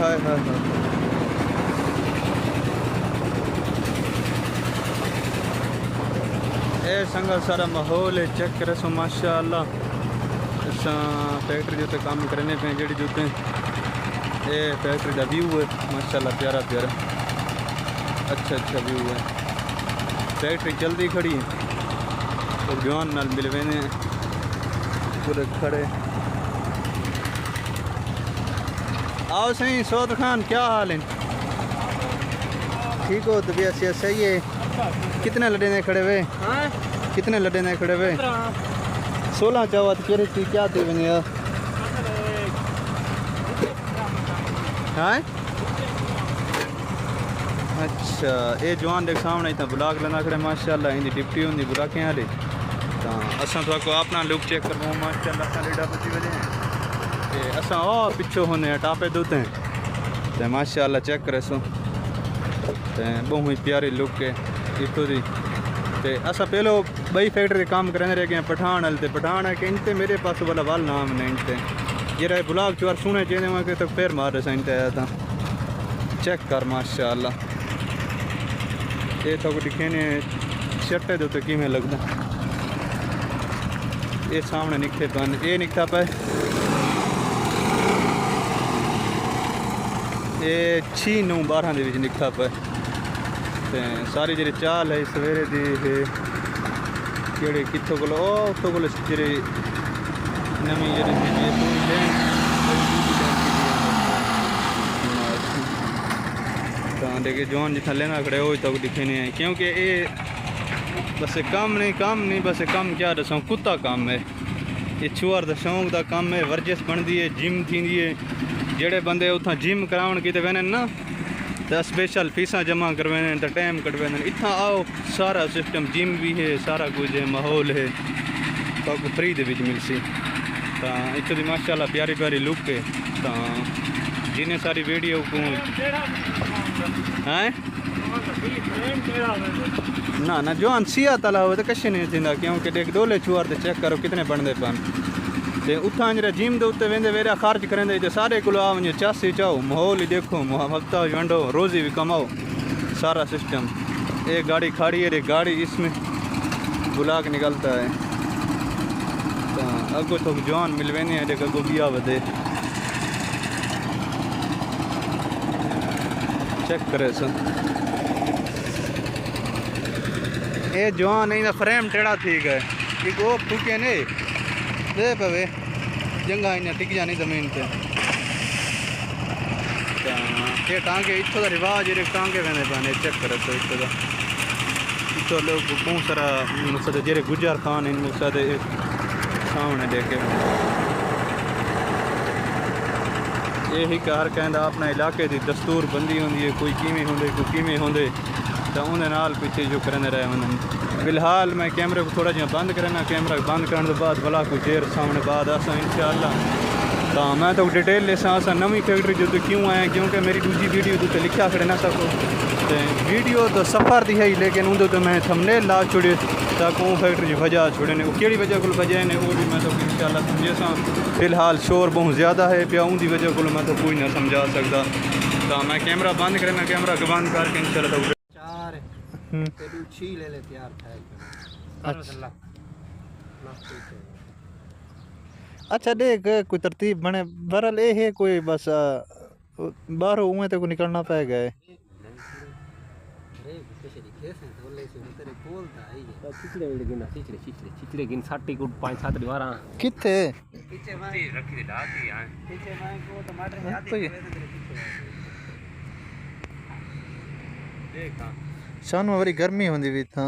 हाय हाय हाय। ए संगा सारा माहौल है चेक करे सो माशाअल्लाह। असा फैक्ट्री जो काम करने पे जेडी जूते ये फैक्ट्री का व्यू है माशाअल्लाह प्यारा प्यारा अच्छा व्यू है। फैक्ट्री जल्दी खड़ी है तो जवान नाल मिलवे ने पूरे खड़े। आओ सही सौद खान क्या हाल है? ठीक हो तबीयत से सही है? कितने लड़े ने खड़े हुए? कितने लड़े ने खड़े हुए? 16 चावत केरे की क्या थी बनी यार? हाँ अच्छा ये जवान देख सामने इतना ब्लॉक लेना खड़े माशाल्लाह इनकी डिप्टी होंगी बुलाके वाली तो असा तो आपना लुक चेक करवा माशाल्लाह लीडा बची वजह असा ओ पिछो होने टापे दूते हैं तो माशाल्लाह चेक करे सो बहुत ही प्यारी लुक है इतो दी। ते असा पहलो बई फैक्ट्री काम करने रह गए पठान वाले पठान है कि इनते मेरे पास वाला वाल नाम ने इनते ये रहे ब्लॉग चुआर सुने चाहिए वहाँ के तो पैर मार रहे इनते आया था चेक कर माशाल्लाह। ये तो दिखे ने शर्टे दो तो किमें लगता ये सामने निकते पान ये निकता पे ये 6-9-12 के निकता पे सारी जी चाल है सवेरे दी कितों को उत्तों को जी नवी जी जवान जितना लेना खड़े हो तक दिखे नहीं है क्योंकि ये बस काम नहीं बस काम क्या दसा कुत्ता काम है ये छुआर का शौक का काम है वर्जिश बनती है जिम थी जेड़े बंदे उतना जिम करावन किते वेने ना तो स्पेशल फीसा जमा करवाने तो टाइम कटवाने इतना आओ सारा सिस्टम जिम भी है सारा कुछ है माहौल है तो फ्री दे विच मिलसी तो इतनी दी माशाल्लाह प्यारी प्यारी लुक है तो जिन्हें सारी वीडियो को हैं ना जवान सिया तला हो तो कश नहीं थींदा क्योंकि देख डोले चुआर तो चेक करो कितने बनते पन ते उथा जरा जिम दे उत्ते वेंदे वेरा खर्च करेंदे ते सारे को आ वञो चासी चाओ माहौल ही देखो हफ्ता वंडो रोज़ी भी कमाओ सारा सिस्टम। एक गाड़ी खड़ी है गाड़ी इसमें बुलाक निकलता है तो अगो तो जवान मिलवे नहीं है देख अगो बिया बदे चेक करे सो ये जवान नहीं फ्रेम टेढ़ा थी गए एक वो ठुके नहीं दे पवे जंगा इन्हें टिक जानी जमीन पे ये टांगे इतो का रिवाज ये टांगे वेने पाने चेक करे तो इतो लोग बहुत सारा मुझसे जेरे गुजर खान इन मुझसे सामने देखे यही कार कहता अपना इलाके की दस्तूर बंदी होंगी है कोई किमें होंगे कोई किमें होंगे तो उन्हें नाल पीछे जो करने रहे उन्हें फिलहाल मैं कैमरे को थोड़ा जिहा बंद करना कैमरा बंद करने के बाद भला कुछ देर सामने बाद असा इंशाअल्लाह तो मैं तो डिटेल लेसा असा नवी फैक्ट्री जो क्यों आए क्योंकि मेरी दूसरी वीडियो तो लिखा खड़े ना सको तो वीडियो तो सफ़र दी है लेकिन उन तो मैं थंबनेल ला छोड़े ताकि वो फैक्ट्री वजह छोड़े ने केड़ी वजह को वजह ने वो भी मैं तो इंशाअल्लाह समझे सा। फिलहाल शोर बहुत ज़्यादा है पिया उनकी वजह को मैं तो कोई ना समझा सकता तो मैं कैमरा बंद करना कैमरा बंद करके इंशाअल्लाह ले ले तैयार था। अच्छा देख कोई तरतीब बने बरल ये है कोई बस बाहर उमें तो निकलना पै गए किथे शान में बड़ी गर्मी होंदी भी था।